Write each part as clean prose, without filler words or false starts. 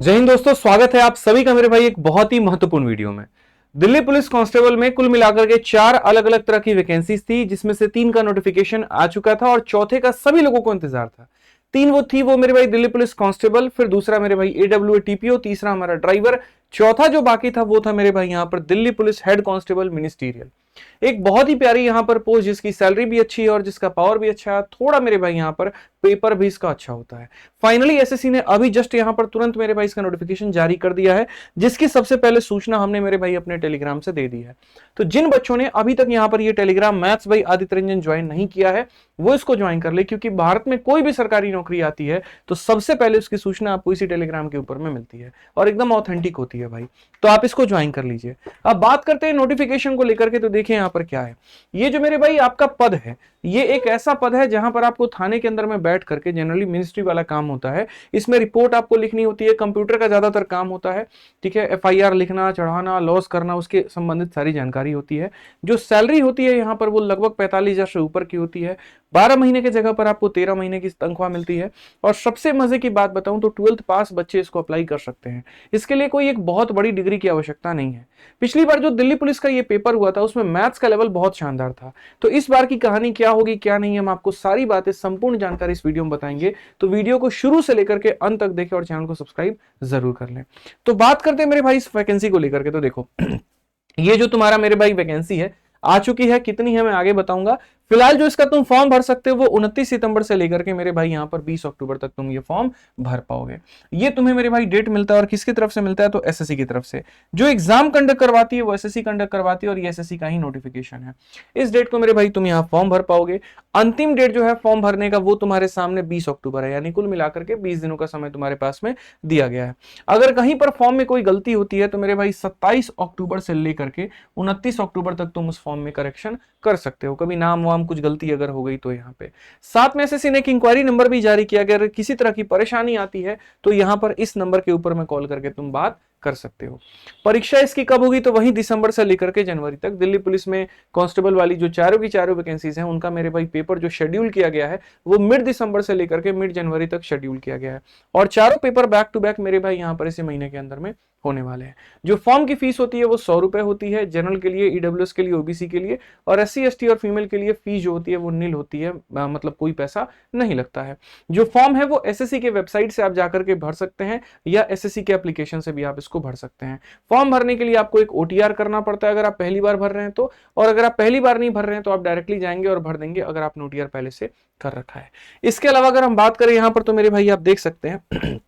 जय हिंद दोस्तों, स्वागत है आप सभी का मेरे भाई एक बहुत ही महत्वपूर्ण वीडियो में। दिल्ली पुलिस कांस्टेबल में कुल मिलाकर के 4 अलग अलग तरह की वैकेंसीज थी, जिसमें से 3 का नोटिफिकेशन आ चुका था और चौथे का सभी लोगों को इंतजार था। 3 वो मेरे भाई दिल्ली पुलिस कांस्टेबल, फिर दूसरा मेरे भाई एडब्ल्यू टीपीओ, तीसरा हमारा ड्राइवर, चौथा जो बाकी था वो था मेरे भाई यहां पर Delhi police head constable ministerial. एक बहुत ही प्यारी यहां पर पोस्ट, जिसकी सैलरी भी अच्छी है और जिसका पावर भी अच्छा है। थोड़ा मेरे भाई यहां पर पेपर भी इसका अच्छा होता है। फाइनली एसएससी ने अभी जस्ट यहां पर तुरंत मेरे भाई इसका नोटिफिकेशन जारी कर दिया है, जिसकी सबसे पहले सूचना हमने मेरे भाई अपने टेलीग्राम से दे दी है। तो जिन बच्चों ने अभी तक यहां पर ये टेलीग्राम मैथ्स भाई आदित्य रंजन ज्वाइन नहीं किया है, वो इसको ज्वाइन कर ले, क्योंकि भारत में कोई भी सरकारी नौकरी आती है तो सबसे पहले उसकी सूचना आपको इसी टेलीग्राम के ऊपर में मिलती है और एकदम ऑथेंटिक होती है भाई। तो आप इसको ज्वाइन कर लीजिए। अब बात करते हैं नोटिफिकेशन को लेकर के, तो देखिए यहां पर क्या है। ये जो मेरे भाई आपका पद है, ये एक ऐसा पद है जहां पर आपको थाने के अंदर में बैठ करके जनरली मिनिस्ट्री वाला काम होता है। इसमें रिपोर्ट आपको लिखनी होती है, कंप्यूटर का ज्यादातर काम होता है। ठीक है, एफआईआर लिखना, चढ़ाना, लॉस करना, उसके संबंधित सारी जानकारी होती है। जो सैलरी होती है यहाँ पर वो लगभग 45,000 से ऊपर की होती है। 12 महीने की जगह पर आपको 13 महीने की तनख्वाह मिलती है। और सबसे मजे की बात बताऊं तो 12th पास बच्चे इसको अप्लाई कर सकते हैं। इसके लिए कोई एक बहुत बड़ी डिग्री की आवश्यकता नहीं है। पिछली बार जो दिल्ली पुलिस का ये पेपर हुआ था उसमें मैथ्स का लेवल बहुत शानदार था। तो इस बार की कहानी क्या होगी क्या नहीं, हम आपको सारी बातें, संपूर्ण जानकारी इस वीडियो में बताएंगे। तो वीडियो को शुरू से लेकर के अंत तक देखें और चैनल को सब्सक्राइब जरूर कर लें। तो बात करते हैं मेरे भाई इस वैकेंसी को लेकर के। तो देखो ये जो तुम्हारा मेरे भाई वैकेंसी है आ चुकी है, कितनी है मैं आगे बताऊंगा। फिलहाल जो इसका तुम फॉर्म भर सकते हो वो 29 सितंबर से लेकर के मेरे भाई यहां पर 20 अक्टूबर तक तुम ये फॉर्म भर पाओगे। ये तुम्हें मेरे भाई डेट मिलता है और किसकी तरफ से मिलता है, तो एसएससी की तरफ से। जो एग्जाम कंडक्ट करवाती है वो एसएससी कंडक्ट करवाती है और ये एसएससी का ही नोटिफिकेशन है। इस डेट को मेरे भाई तुम यहाँ फॉर्म भर पाओगे। अंतिम डेट जो है फॉर्म भरने का वो तुम्हारे सामने 20 अक्टूबर है, यानी कुल मिलाकर के 20 दिनों का समय तुम्हारे पास में दिया गया है। अगर कहीं पर फॉर्म में कोई गलती होती है तो मेरे भाई 27 अक्टूबर से लेकर के 29 अक्टूबर तक तुम उस फॉर्म में करेक्शन कर सकते हो। कभी नाम वाम कुछ गलती अगर हो गई तो यहाँ पे साथ में एसएससी ने एक इंक्वायरी नंबर भी जारी किया गया। अगर किसी तरह की परेशानी आती है तो यहाँ पर इस नंबर के ऊपर में कॉल करके तुम बात कर सकते हो। परीक्षा इसकी कब होगी, तो वही दिसंबर से लेकर के जनवरी तक। दिल्ली पुलिस में कांस्टेबल वाली जो चारों की चारों वैकेंसीज हैं उनका मेरे भाई पेपर जो शेड्यूल किया गया है वो मिड दिसंबर से लेकर के मिड जनवरी तक शेड्यूल किया गया है। और चारों पेपर बैक टू बैक मेरे भाई यहाँ पर इसी महीने के अंदर में होने वाले हैं। जो फॉर्म की फीस होती है वो 100 रुपए होती है, जनरल के लिए, ईडब्ल्यूएस के लिए, ओबीसी के लिए। और एससी एसटी और फीमेल के लिए फीस जो होती है वो नील होती है, मतलब कोई पैसा नहीं लगता है। जो फॉर्म है वो एसएससी के वेबसाइट से आप जाकर के भर सकते हैं या एसएससी के एप्लीकेशन से भी आप इसको भर सकते हैं। फॉर्म भरने के लिए आपको एक ओटीआर करना पड़ता है अगर आप पहली बार भर रहे हैं तो, और अगर आप पहली बार नहीं भर रहे हैं तो आप डायरेक्टली जाएंगे और भर देंगे अगर आपने ओटीआर पहले से कर रखा है। इसके अलावा अगर हम बात करें यहां पर तो मेरे भाई आप देख सकते हैं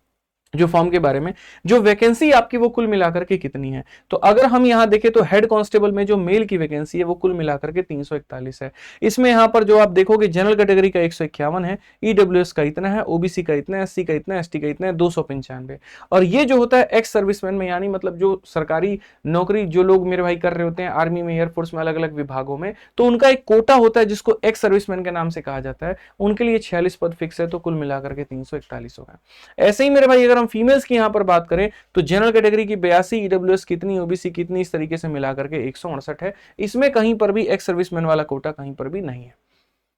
जो फॉर्म के बारे में, जो वैकेंसी आपकी वो कुल मिलाकर के कितनी है। तो अगर हम यहां देखें तो हेड कांस्टेबल में जो मेल की वैकेंसी है वो कुल मिलाकर के 341 है। इसमें यहां पर जो आप देखोगे जनरल कैटेगरी का 151 है, ईडब्ल्यूएस का इतना है, ओबीसी का इतना है, एससी का इतना है, एसटी का इतना है, 295। और ये जो होता है एक्स सर्विसमैन में, यानी मतलब जो सरकारी नौकरी जो लोग मेरे भाई कर रहे होते हैं आर्मी में, एयरफोर्स में, अलग अलग विभागों में, तो उनका एक कोटा होता है जिसको एक्स सर्विसमैन के नाम से कहा जाता है। उनके लिए 46 पद फिक्स है, तो कुल मिलाकर के 341 होगा। ऐसे ही मेरे भाई अगर हम फीमेल्स की यहां पर बात करें तो जनरल कैटेगरी की 82, ईडब्ल्यूएस कितनी, ओबीसी कितनी, इस तरीके से मिलाकर के 168 है। इसमें कहीं पर भी एक्स सर्विसमैन वाला कोटा कहीं पर भी नहीं है।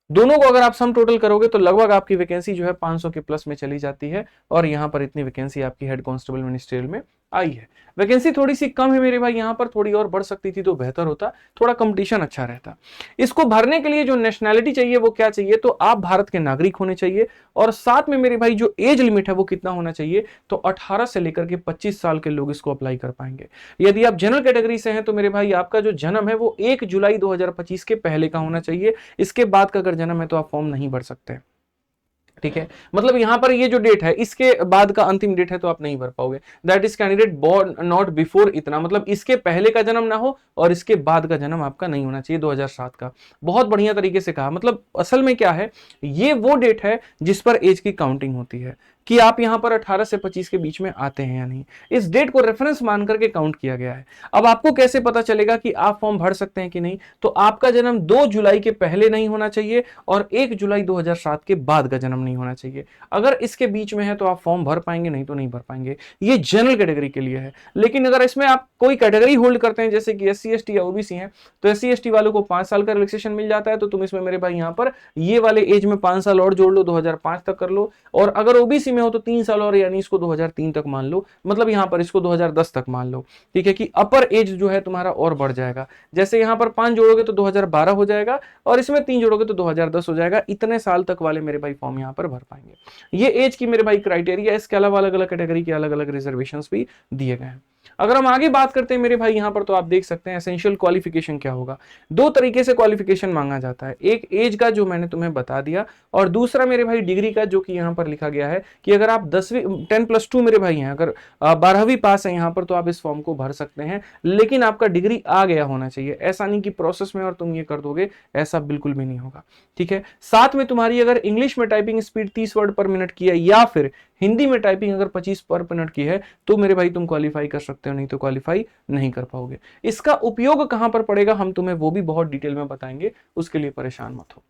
दोनों को अगर आप सम टोटल करोगे तो लगभग आपकी वैकेंसी जो है 500 के प्लस में चली जाती है। और यहां पर इतनी वैकेंसी आपकी हेड कांस्टेबल मिनिस्ट्रियल में आई है। वैकेंसी थोड़ी सी कम है मेरे भाई, यहां पर थोड़ी और बढ़ सकती थी तो बेहतर होता, थोड़ा कंपटीशन अच्छा रहता। इसको भरने के लिए जो नेशनैलिटी चाहिए वो क्या चाहिए, तो आप भारत के नागरिक होने चाहिए। और साथ में मेरे भाई जो एज लिमिट है वो कितना होना चाहिए, तो 18 से लेकर के 25 साल के लोग इसको अप्लाई कर पाएंगे। यदि आप जनरल कैटेगरी से हैं तो मेरे भाई आपका जो जन्म है वो 1 जुलाई 2025 के पहले का होना चाहिए। इसके बाद का अगर जन्म है तो आप फॉर्म नहीं भर सकते। ठीक है, मतलब यहां पर ये जो डेट है इसके बाद का अंतिम डेट है तो आप नहीं भर पाओगे। That is candidate born not before इतना, मतलब इसके पहले का जन्म ना हो और इसके बाद का जन्म आपका नहीं होना चाहिए 2007 का। बहुत बढ़िया तरीके से कहा। मतलब असल में क्या है, ये वो डेट है जिस पर एज की काउंटिंग होती है कि आप यहां पर 18 से 25 के बीच में आते हैं या नहीं। इस डेट को रेफरेंस मान करके काउंट किया गया है। अब आपको कैसे पता चलेगा कि आप फॉर्म भर सकते हैं कि नहीं, तो आपका जन्म 2 जुलाई के पहले नहीं होना चाहिए और 1 जुलाई 2007 के बाद का जन्म नहीं होना चाहिए। अगर इसके बीच में है तो आप फॉर्म भर पाएंगे, नहीं तो नहीं भर पाएंगे। ये जनरल कैटेगरी के लिए है। लेकिन अगर इसमें आप कोई कैटेगरी होल्ड करते हैं जैसे कि एससी एसटी या ओबीसी है, तो एससी एसटी वालों को 5 साल का रिलैक्सेशन मिल जाता है। तो तुम इसमें मेरे भाई यहां पर ये वाले एज में 5 साल और जोड़ लो, 2005 तक कर लो। और अगर ओबीसी में हो तो 3 साल और, यानी इसको 2003 तक मान लो, मतलब यहाँ पर इसको 2010 तक मान लो, ठीक है, कि अपर एज जो है तुम्हारा और बढ़ जाएगा। जैसे यहाँ पर 5 जोड़ोगे तो 2012 हो जाएगा, और इसमें 3 जोड़ोगे तो 2010 हो जाएगा। इतने साल तक वाले मेरे भाई फॉर्म यहाँ पर भर पाएंगे। ये एज की मेरे भाई क्राइटेरिया। इसके अलावा अलग अलग कैटेगरी के अलग अलग रिजर्वेशन भी दिए गए हैं। अगर हम आगे बात करते हैं मेरे भाई यहाँ पर, तो आप देख सकते हैं एसेंशियल क्वालिफिकेशन क्या होगा। दो तरीके से क्वालिफिकेशन मांगा जाता है, एक एज का जो मैंने तुम्हें बता दिया, और दूसरा मेरे भाई डिग्री का, जो कि यहाँ पर लिखा गया है कि अगर आप 10वीं 10+2 मेरे भाई हैं, अगर 12वीं पास है यहाँ पर, तो आप इस फॉर्म को भर सकते हैं, लेकिन आपका डिग्री आ गया होना चाहिए। ऐसा नहीं कि प्रोसेस में और तुम ये कर दोगे, ऐसा बिल्कुल भी नहीं होगा, ठीक है। साथ में तुम्हारी अगर इंग्लिश में टाइपिंग स्पीड 30 वर्ड पर मिनट की है, या फिर हिंदी में टाइपिंग अगर 25 पर मिनट की है, तो मेरे भाई तुम क्वालिफाई कर सकते हो, नहीं तो क्वालिफाई नहीं कर पाओगे। इसका उपयोग कहां पर पड़ेगा, हम तुम्हें वो भी बहुत डिटेल में बताएंगे, उसके लिए परेशान मत हो,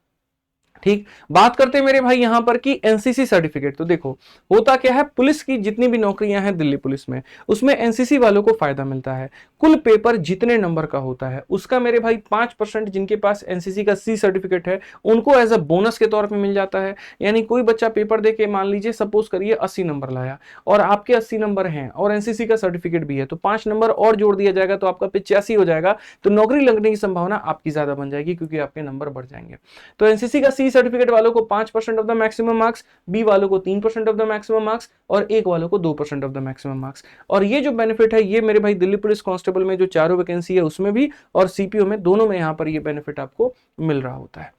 ठीक। बात करते हैं मेरे भाई यहां पर कि एनसीसी सर्टिफिकेट। तो देखो होता क्या है, पुलिस की जितनी भी नौकरियां हैं दिल्ली पुलिस में, उसमें एनसीसी वालों को फायदा मिलता है। कुल पेपर जितने नंबर का होता है उसका मेरे भाई 5% जिनके पास एनसीसी का सी सर्टिफिकेट है, उनको एज अ बोनस के तौर पे मिल जाता है। यानी कोई बच्चा पेपर दे के मान लीजिए सपोज करिए 80 नंबर लाया, और आपके 80 नंबर हैं और एनसीसी का सर्टिफिकेट भी है, तो 5 नंबर और जोड़ दिया जाएगा तो आपका 85 हो जाएगा। तो नौकरी लगने की संभावना आपकी ज्यादा बन जाएगी, क्योंकि आपके नंबर बढ़ जाएंगे। तो एनसीसी का सी सर्टिफिकेट वालों को 5% of the maximum marks, B वालों को 3% ऑफ द मैक्सिमम मार्क्स, और एक वालों को 2% ऑफ द मैक्सिमम मार्क्स। और ये जो बेनिफिट है, ये मेरे भाई दिल्ली पुलिस कांस्टेबल में जो चारों वैकेंसी है उसमें भी, और सीपीओ में, दोनों में यहां पर ये बेनिफिट आपको मिल रहा होता है,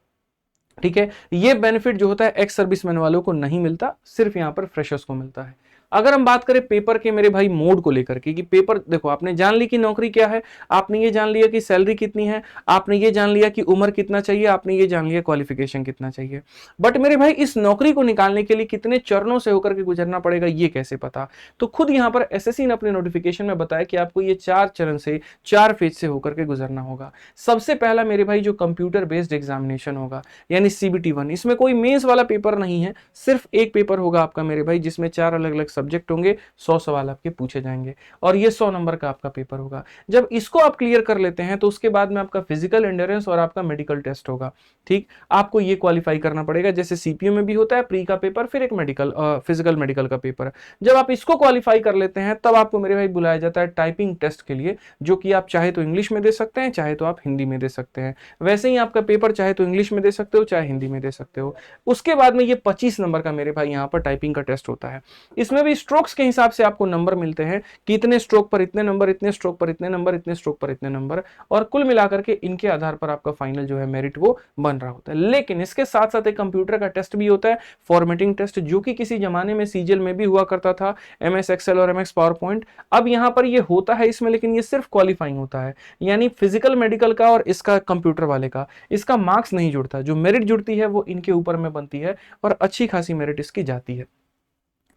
ठीक है। ये बेनिफिट जो होता है एक्स सर्विसमैन वालों को नहीं मिलता, सिर्फ यहां पर फ्रेशर्स को मिलता है। अगर हम बात करें पेपर के मेरे भाई मोड को लेकर के, कि पेपर देखो आपने जान ली कि नौकरी क्या है, आपने ये जान लिया कि सैलरी कितनी है, आपने ये जान लिया कि उम्र कितना चाहिए, आपने ये जान लिया क्वालिफिकेशन कितना चाहिए, बट मेरे भाई इस नौकरी को निकालने के लिए कितने चरणों से होकर के गुजरना पड़ेगा, ये कैसे पता। तो खुद यहां पर एसएससी ने अपने नोटिफिकेशन में बताया कि आपको ये 4 चरण से, 4 फेज से होकर के गुजरना होगा। सबसे पहला मेरे भाई जो कंप्यूटर बेस्ड एग्जामिनेशन होगा, यानी सीबीटी 1। इसमें कोई मेंस वाला पेपर नहीं है, सिर्फ एक पेपर होगा आपका मेरे भाई, जिसमें 4 अलग अलग सब्जेक्ट होंगे, 100 सवाल आपके पूछे जाएंगे, और ये 100 नंबर का आपका पेपर होगा। जब इसको आप क्लियर कर लेते हैं तो उसके बाद में आपका फिजिकल एंड्योरेंस और आपका मेडिकल टेस्ट होगा, ठीक। आपको ये क्वालिफाई करना पड़ेगा, जैसे सीपीयू में भी होता है प्री का पेपर, फिर एक मेडिकल फिजिकल मेडिकल का पेपर। जब आप इसको क्वालिफाई कर लेते हैं, तब आपको मेरे भाई बुलाया जाता है टाइपिंग टेस्ट के लिए, जो कि आप चाहे तो इंग्लिश में दे सकते हैं, चाहे तो आप हिंदी में दे सकते हैं। वैसे ही आपका पेपर चाहे तो इंग्लिश में दे सकते हो, चाहे हिंदी में दे सकते हो। उसके बाद में ये 25 नंबर का मेरे भाई यहाँ पर टाइपिंग का टेस्ट होता है। इसमें भी स्ट्रोक्स के हिसाब से आपको नंबर मिलते हैं कि इतने स्ट्रोक पर इतने नंबर, इतने स्ट्रोक पर इतने नंबर, इतने स्ट्रोक पर इतने नंबर, और कुल मिलाकर के इनके आधार पर आपका फाइनल जो है मेरिट वो बन रहा होता है। लेकिन इसके साथ साथ एक कंप्यूटर का टेस्ट भी होता है, फॉर्मेटिंग टेस्ट, जो कि किसी जमाने में सीजीएल में भी हुआ करता था, एमएस एक्सेल और एमएस पावर पॉइंट। अब यहां पर ये होता है इसमें, लेकिन ये सिर्फ क्वालिफाइंग होता है, यानी फिजिकल मेडिकल का और इसका कंप्यूटर वाले का, इसका मार्क्स नहीं जुड़ता। जो मेरिट जुड़ती है वो इनके ऊपर में बनती है, और अच्छी खासी मेरिट इसकी जाती है,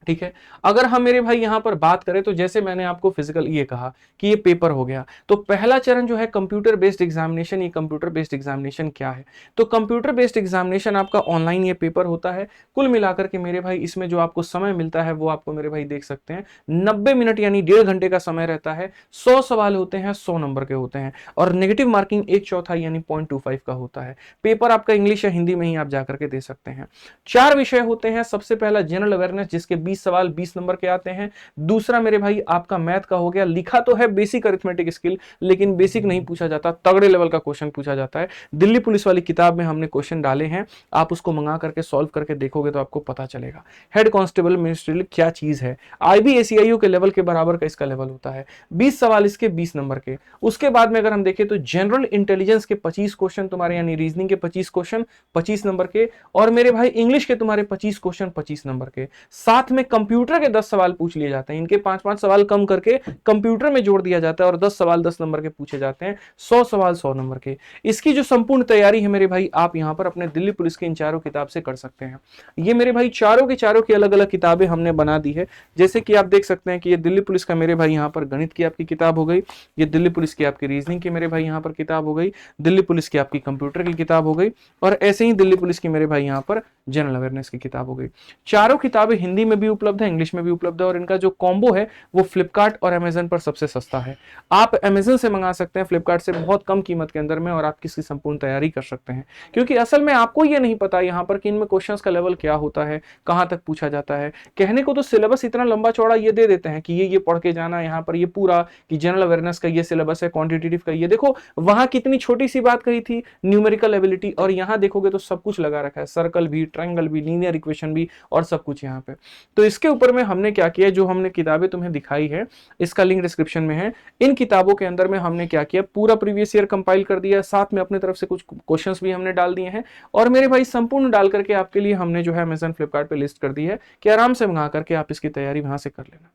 ठीक है। अगर हम मेरे भाई यहां पर बात करें, तो जैसे मैंने आपको फिजिकल ये कहा कि ये पेपर हो गया, तो पहला चरण जो है कंप्यूटर बेस्ड एग्जामिनेशन। ये कंप्यूटर बेस्ड एग्जामिनेशन क्या है, तो कंप्यूटर बेस्ड एग्जामिनेशन आपका ऑनलाइन ये पेपर होता है। कुल मिलाकर के मेरे भाई इसमें जो आपको समय मिलता है वो आपको मेरे भाई देख सकते हैं 90 मिनट, यानी 1.5 घंटे का समय रहता है। 100 सवाल होते हैं, 100 नंबर के होते हैं, और नेगेटिव मार्किंग 1/4 यानी 0.25 का होता है। पेपर आपका इंग्लिश या हिंदी में ही आप जाकर के दे सकते हैं। 4 विषय होते हैं। सबसे पहला जनरल अवेयरनेस, जिसके 20 सवाल 20 नंबर के आते हैं। दूसरा मेरे भाई आपका मैथ का हो गया, लिखा तो है बेसिक अरिथमेटिक स्किल, लेकिन बेसिक नहीं पूछा जाता, तगड़े लेवल का क्वेश्चन पूछा जाता है। दिल्ली पुलिस वाली किताब में हमने क्वेश्चन डाले हैं, आप उसको मंगा करके सॉल्व करके देखोगे तो आपको पता चलेगा हेड कांस्टेबल मिनिस्ट्रियल क्या चीज है। IBACIO के लेवल के बराबर का इसका लेवल होता है। 20 सवाल इसके 20 नंबर के। उसके बाद में अगर हम देखें तो जनरल इंटेलिजेंस के 25 क्वेश्चन तुम्हारे, यानी रीजनिंग के 25 क्वेश्चन 25 नंबर के, और मेरे भाई इंग्लिश के तुम्हारे 25 क्वेश्चन 25 नंबर के। साथ में कंप्यूटर के 10 सवाल पूछ लिए जाते हैं, इनके 5-5 सवाल कम करके कंप्यूटर में जोड़ दिया जाता है, और 10 सवाल 10 नंबर के पूछे जाते हैं, 100 सवाल 100 नंबर के। इसकी जो संपूर्ण तैयारी है मेरे भाई, आप यहां पर अपने दिल्ली पुलिस के इन चारों किताब से कर सकते हैं। ये मेरे भाई चारों की अलग अलग किताबें हमने बना दी है। जैसे कि आप देख सकते हैं कि ये दिल्ली पुलिस का मेरे भाई यहां पर गणित की आपकी किताब हो गई, ये दिल्ली पुलिस की आपकी रीजनिंग की मेरे भाई यहां पर किताब हो गई, दिल्ली पुलिस की आपकी कंप्यूटर की किताब हो गई, और ऐसे ही दिल्ली पुलिस की मेरे भाई यहां पर जनरल अवेयरनेस की किताब हो गई। चारों किताबें हिंदी में भी भी उपलब्ध है, इंग्लिश में भी उपलब्ध है, और इनका जो कॉम्बो है वो फ्लिपकार्ट और अमेजन पर सबसे सस्ता है। आप अमेजन से मंगा सकते हैं फ्लिपकार्ट से बहुत कम कीमत के अंदर में, और आप इसकी संपूर्ण तैयारी कर सकते हैं। क्योंकि असल में आपको ये नहीं पता यहाँ पर कि इनमें क्वेश्चंस का लेवल क्या होता है, कहाँ तक पूछा जाता है। कहने को तो सिलेबस इतना लंबा चौड़ा ये दे देते हैं कि ये पढ़ के जाना, यहाँ पर ये पूरा कि जनरल अवेयरनेस का ये सिलेबस है, क्वांटिटेटिव का ये देखो, वहां कितनी छोटी सी बात कही थी न्यूमेरिकल एबिलिटी, और यहाँ देखोगे तो सब कुछ लगा रखा है, सर्कल भी, ट्रायंगल भी, लीनियर इक्वेशन भी, और सब कुछ यहाँ पे। तो इसके ऊपर में हमने क्या किया, जो हमने किताबें तुम्हें दिखाई है इसका लिंक डिस्क्रिप्शन में है, इन किताबों के अंदर में हमने क्या किया, पूरा प्रीवियस ईयर कंपाइल कर दिया, साथ में अपने तरफ से कुछ क्वेश्चंस भी हमने डाल दिए हैं, और मेरे भाई संपूर्ण डाल करके आपके लिए हमने जो है अमेजन फ्लिपकार्ट पे लिस्ट कर दी है कि आराम से मंगा करके आप इसकी तैयारी वहां से कर लेना।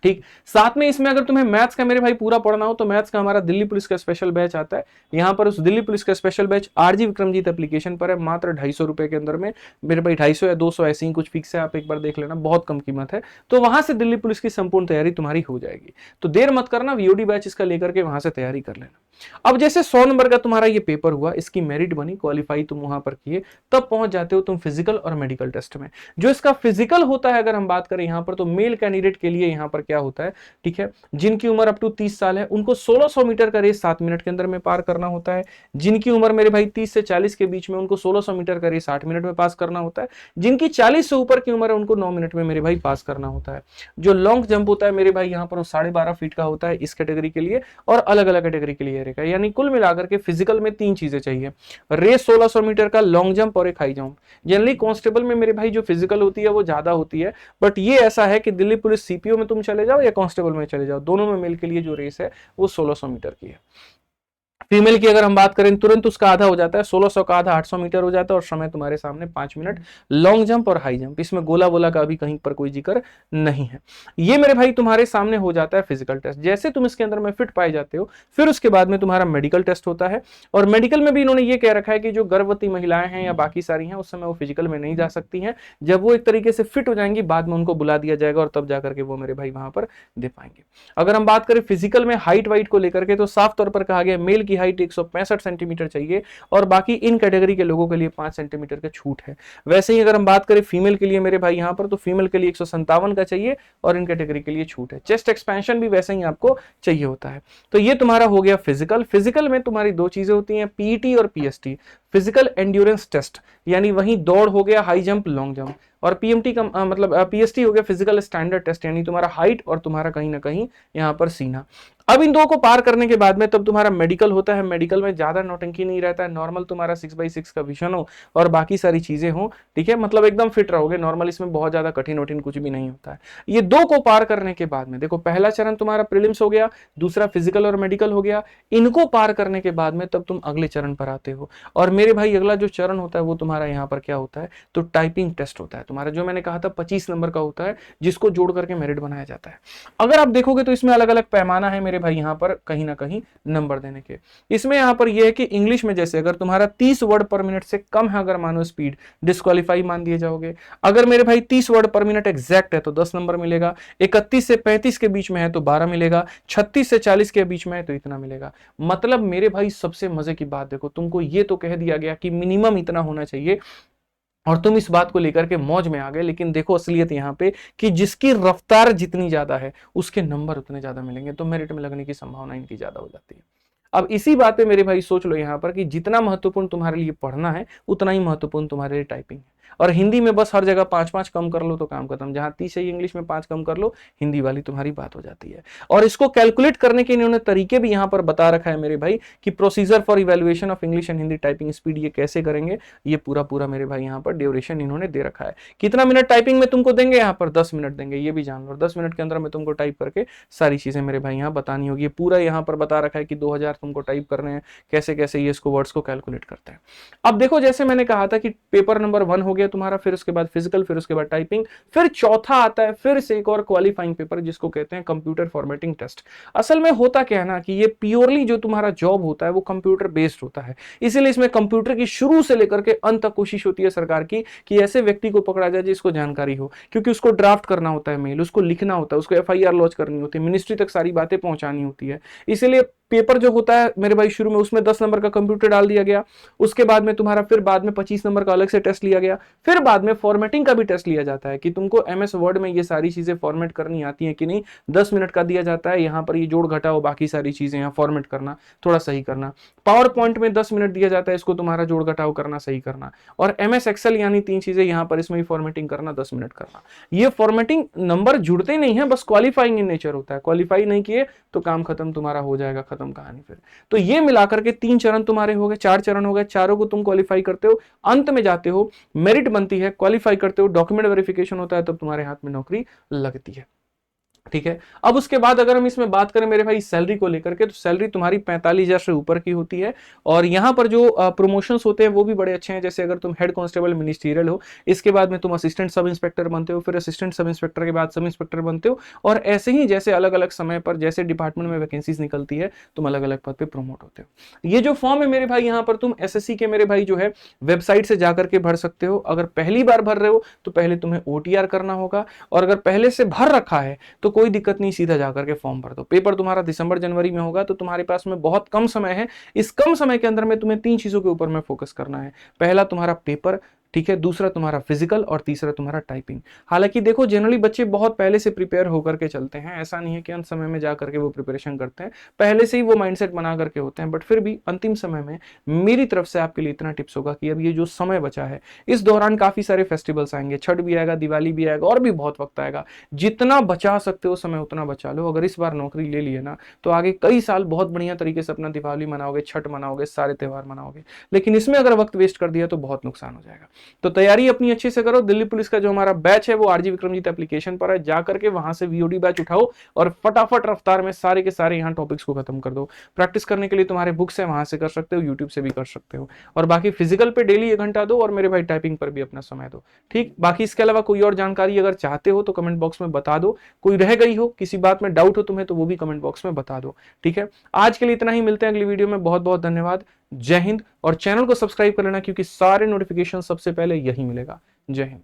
ठीक, साथ में इसमें अगर तुम्हें मैथ्स का मेरे भाई पूरा पढ़ना हो तो मैथ्स का हमारा दिल्ली पुलिस का स्पेशल बैच आता है। यहाँ पर उस दिल्ली पुलिस का स्पेशल बैच आरजी विक्रमजीत एप्लीकेशन पर है, मात्र 250 रुपए के अंदर में मेरे भाई, 250 या 200 ऐसे ही कुछ फिक्स है, आप एक बार देख लेना, बहुत कम कीमत है। तो वहां से दिल्ली पुलिस की संपूर्ण तैयारी तुम्हारी हो जाएगी। तो देर मत करना, वीओडी बैच इसका लेकर के वहां से तैयारी कर लेना। अब जैसे 100 नंबर का तुम्हारा ये पेपर हुआ, इसकी मेरिट बनी, क्वालिफाई तुम वहां पर किए, तब पहुंच जाते हो तुम फिजिकल और मेडिकल टेस्ट में। जो इसका फिजिकल होता है अगर हम बात करें यहाँ पर, तो मेल कैंडिडेट के लिए यहाँ पर क्या होता है, ठीक है, जिनकी उम्र अप टू 30 साल है उनको 1600 मीटर का रेस 7 मिनट के अंदर में पार करना होता है। जिनकी उम्र मेरे भाई 30 से 40 के बीच में, उनको 1600 मीटर का रेस 8 मिनट में पास करना होता है। जिनकी 40 से ऊपर की उम्र है उनको 9 मिनट में मेरे भाई पास करना होता है। जो लॉन्ग जंप होता है मेरे भाई यहाँ पर 12.5 फीट का होता है इस कैटेगरी के लिए, और अलग अलग कैटेगरी के लिए रहेगा। यानी कुल मिलाकर के फिजिकल में 3 चीजें चाहिए, रेस 1600 मीटर का, लॉन्ग जंप और एक हाई जंप। जनरली कांस्टेबल में मेरे भाई जो फिजिकल होती है वो ज्यादा होती है, बट ये ऐसा है कि दिल्ली पुलिस सीपीओ में तुम चले जाओ या कांस्टेबल में चले जाओ, दोनों में मेल के लिए जो रेस है वो 1600 मीटर की है। फीमेल की अगर हम बात करें तुरंत उसका आधा हो जाता है, 1600 का आधा 800 मीटर हो जाता है, और समय तुम्हारे सामने 5 मिनट। लॉन्ग जंप और हाई जंप, इसमें गोला बोला का अभी कहीं पर कोई जिक्र नहीं है। ये मेरे भाई तुम्हारे सामने हो जाता है फिजिकल टेस्ट। जैसे तुम इसके अंदर में फिट पाए जाते हो, फिर उसके बाद में तुम्हारा मेडिकल टेस्ट होता है। और मेडिकल में भी इन्होंने ये कह रखा है कि जो गर्भवती महिलाएं हैं या बाकी सारी हैं, उस समय वो फिजिकल में नहीं जा सकती हैं। जब वो एक तरीके से फिट हो जाएंगी, बाद में उनको बुला दिया जाएगा और तब जाकर के वो मेरे भाई वहां पर दे पाएंगे। अगर हम बात करें फिजिकल में हाइट वाइट को लेकर के, तो साफ तौर पर कहा गया मेल की हाइट 165 सेंटीमीटर चाहिए, और बाकी इन कैटेगरी के लोगों के लिए 5 सेंटीमीटर का छूट है। वैसे ही अगर हम बात करें फीमेल के लिए मेरे भाई यहां पर, तो फीमेल के लिए 157 का चाहिए, और इन कैटेगरी के लिए छूट है। चेस्ट एक्सपेंशन भी वैसे ही आपको चाहिए होता है। तो ये तुम्हारा हो गया फिजिकल। फिजिकल में तुम्हारी 2 चीजें होती हैं, पीईटी और पीएसटी, फिजिकल एंड्योरेंस टेस्ट, यानी वहीं दौड़ हो गया, हाई जंप, लॉन्ग जंप, और पीएमटी का मतलब पीएसटी हो गया फिजिकल स्टैंडर्ड टेस्ट, यानी तुम्हारा हाइट और तुम्हारा कहीं ना कहीं यहां पर सीना। अब इन 2 को पार करने के बाद में तब तुम्हारा मेडिकल होता है। मेडिकल में ज्यादा नौटंकी नहीं रहता है, नॉर्मल तुम्हारा 6x6 का विजन हो और बाकी सारी चीजें हो, ठीक है, मतलब एकदम फिट रहोगे नॉर्मल, इसमें बहुत ज्यादा कठिन वठिन कुछ भी नहीं होता है। ये 2 को पार करने के बाद में देखो, पहला चरण तुम्हारा प्रीलिम्स हो गया, दूसरा फिजिकल और मेडिकल हो गया। इनको पार करने के बाद में तब तुम अगले चरण पर आते हो, और मेरे भाई अगला जो चरण होता है वो तुम्हारा यहाँ पर क्या होता है, तो टाइपिंग टेस्ट होता है तुम्हारा, जो मैंने कहा था 25 नंबर का होता है, जिसको जोड़ करके मेरिट बनाया जाता है। अगर आप देखोगे तो इसमें अलग अलग पैमाना है मेरे भाई यहाँ पर कहीं ना कहीं नंबर देने के। इसमें यहाँ पर यह है कि इंग्लिश में जैसे अगर तुम्हारा 30 वर्ड पर मिनट से कम है, अगर मानो स्पीड, डिस्क्वालीफाई मान दिए जाओगे। अगर मेरे भाई 30 वर्ड पर मिनट एग्जैक्ट है तो 10 नंबर मिलेगा, 31 से 35 के बीच में है तो 12 मिलेगा, 36 से 40 के बीच में है तो इतना मिलेगा। मतलब मेरे भाई सबसे मजे की बात देखो, तुमको ये तो कह दिया गया कि मिनिमम इतना होना चाहिए, और तुम इस बात को लेकर के मौज में आ गए। लेकिन देखो असलियत यहाँ पे कि जिसकी रफ्तार जितनी ज्यादा है उसके नंबर उतने ज्यादा मिलेंगे, तो मेरिट में लगने की संभावना इनकी ज्यादा हो जाती है। अब इसी बात पे मेरे भाई सोच लो यहाँ पर कि जितना महत्वपूर्ण तुम्हारे लिए पढ़ना है उतना ही महत्वपूर्ण तुम्हारे लिए टाइपिंग है। और हिंदी में बस हर जगह 5-5 कम कर लो तो काम खत्म। जहां 30 है इंग्लिश में 5 कम कर लो, हिंदी वाली तुम्हारी बात हो जाती है। और इसको कैलकुलेट करने के इन्होंने तरीके भी यहाँ पर बता रखा है मेरे भाई कि procedure for evaluation of English and Hindi typing speed ये कैसे करेंगे, ये पूरा मेरे भाई यहाँ पर ड्यूरेशन इन्होंने दे रखा है। कितना मिनट टाइपिंग में तुमको देंगे, यहाँ पर 10 मिनट देंगे, ये भी जान लो। 10 मिनट के अंदर में तुमको टाइप करके सारी चीजें मेरे भाई यहाँ बतानी होगी। पूरा यहाँ पर बता रखा है कि 2000 तुमको टाइप करने हैं, कैसे कैसे ये इसको वर्ड्स को कैलकुलेट करते हैं। अब देखो जैसे मैंने कहा था कि पेपर नंबर 1 हो गया तुम्हारा, फिर उसके बाद फिजिकल, फिर उसके बाद टाइपिंग, फिर चौथा आता है फिर से एक और क्वालिफाइंग पेपर जिसको कहते हैं कंप्यूटर फॉर्मेटिंग टेस्ट। असल में होता क्या है ना कि ये प्योरली जो तुम्हारा जॉब होता है वो कंप्यूटर बेस्ड होता है, इसीलिए इसमें कंप्यूटर की शुरू से लेकर के अंत तक कोशिश होती है सरकार की कि ऐसे व्यक्ति को पकड़ा जाए जिसको जानकारी हो, क्योंकि उसको ड्राफ्ट करना होता है मेल, उसको लिखना होता है, उसको एफआईआर लॉन्च करनी होती है, मिनिस्ट्री तक सारी बातें पहुंचानी होती है। इसीलिए पेपर जो होता है मेरे भाई शुरू में उसमें 10 नंबर का कंप्यूटर डाल दिया गया, उसके बाद में तुम्हारा फिर बाद में 25 नंबर का अलग से टेस्ट लिया गया, फिर बाद में फॉर्मेटिंग का भी टेस्ट लिया जाता है कि तुमको एमएस वर्ड में ये सारी चीजें फॉर्मेट करनी आती है कि नहीं। 10 मिनट का दिया जाता है, यहाँ पर ये जोड़ घटाओ बाकी सारी चीजें यहाँ फॉर्मेट करना, थोड़ा सही करना। पावर पॉइंट में 10 मिनट दिया जाता है, इसको तुम्हारा जोड़ घटाओ करना, सही करना। और एमएस एक्सेल यानी 3 चीजें यहाँ पर इसमें भी फॉर्मेटिंग करना, 10 मिनट करना। ये फॉर्मेटिंग नंबर जुड़ते नहीं है, बस क्वालिफाइंग इन नेचर होता है। क्वालिफाई नहीं किए तो काम खत्म तुम्हारा हो जाएगा, खत्म कहानी फिर। तो ये मिलाकर के 3 चरण तुम्हारे हो गए, 4 चरण हो गए, चारों को तुम क्वालिफाई करते हो, अंत में जाते हो, मेरिट बनती है, क्वालिफाई करते हो, डॉक्यूमेंट वेरिफिकेशन होता है, तब तुम्हारे हाथ में नौकरी लगती है। ठीक है, अब उसके बाद अगर हम इसमें बात करें मेरे भाई सैलरी को लेकर के, तो सैलरी तुम्हारी 45,000 से ऊपर की होती है। और यहाँ पर जो प्रमोशंस होते हैं वो भी बड़े अच्छे हैं। जैसे अगर तुम हेड कांस्टेबल मिनिस्ट्रियल हो, इसके बाद में तुम असिस्टेंट सब इंस्पेक्टर बनते हो, फिर असिस्टेंट सब इंस्पेक्टर के बाद सब इंस्पेक्टर बनते हो, और ऐसे ही जैसे अलग अलग समय पर जैसे डिपार्टमेंट में वैकेंसीज निकलती है तुम अलग अलग पद पे प्रमोट होते हो। ये जो फॉर्म है मेरे भाई, यहाँ पर तुम एसएससी के मेरे भाई जो है वेबसाइट से जाकर के भर सकते हो। अगर पहली बार भर रहे हो तो पहले तुम्हें ओटीआर करना होगा, और अगर पहले से भर रखा है तो कोई दिक्कत नहीं, सीधा जाकर के फॉर्म भर दो। पेपर तुम्हारा दिसंबर जनवरी में होगा, तो तुम्हारे पास में बहुत कम समय है। इस कम समय के अंदर में तुम्हें 3 चीजों के ऊपर में फोकस करना है। पहला तुम्हारा पेपर, ठीक है, दूसरा तुम्हारा फिजिकल, और तीसरा तुम्हारा टाइपिंग। हालांकि देखो जनरली बच्चे बहुत पहले से प्रिपेयर होकर के चलते हैं, ऐसा नहीं है कि अंत समय में जाकर के वो प्रिपरेशन करते हैं, पहले से ही वो माइंडसेट बना करके होते हैं। बट फिर भी अंतिम समय में मेरी तरफ से आपके लिए इतना टिप्स होगा कि अब ये जो समय बचा है, इस दौरान काफी सारे फेस्टिवल्स आएंगे, छठ भी आएगा, दिवाली भी आएगा, और भी बहुत वक्त आएगा। जितना बचा सकते हो समय उतना बचा लो। अगर इस बार नौकरी ले ली है ना, तो आगे कई साल बहुत बढ़िया तरीके से अपना दिवाली मनाओगे, छठ मनाओगे, सारे त्योहार मनाओगे। लेकिन इसमें अगर वक्त वेस्ट कर दिया तो बहुत नुकसान हो जाएगा। तो तैयारी अपनी अच्छे से करो। दिल्ली पुलिस का जो हमारा बैच है वो आरजी विक्रमजीत एप्लीकेशन पर है, जाकर के वहां से वीओडी बैच उठाओ और फटाफट रफ्तार में सारे के सारे यहाँ टॉपिक्स को खत्म कर दो। प्रैक्टिस करने के लिए तुम्हारे बुक्स है, वहां से कर सकते हो, यूट्यूब से भी कर सकते हो। और बाकी फिजिकल पे डेली 1 घंटा दो, और मेरे भाई टाइपिंग पर भी अपना समय दो। ठीक, बाकी इसके अलावा कोई और जानकारी अगर चाहते हो तो कमेंट बॉक्स में बता दो। कोई रह गई हो, किसी बात में डाउट हो तुम्हें, तो वो भी कमेंट बॉक्स में बता दो। ठीक है, आज के लिए इतना ही, मिलते हैं अगली वीडियो में। बहुत बहुत धन्यवाद, जय हिंद। और चैनल को सब्सक्राइब कर लेना, क्योंकि सारे नोटिफिकेशन सबसे पहले यही मिलेगा। जय हिंद।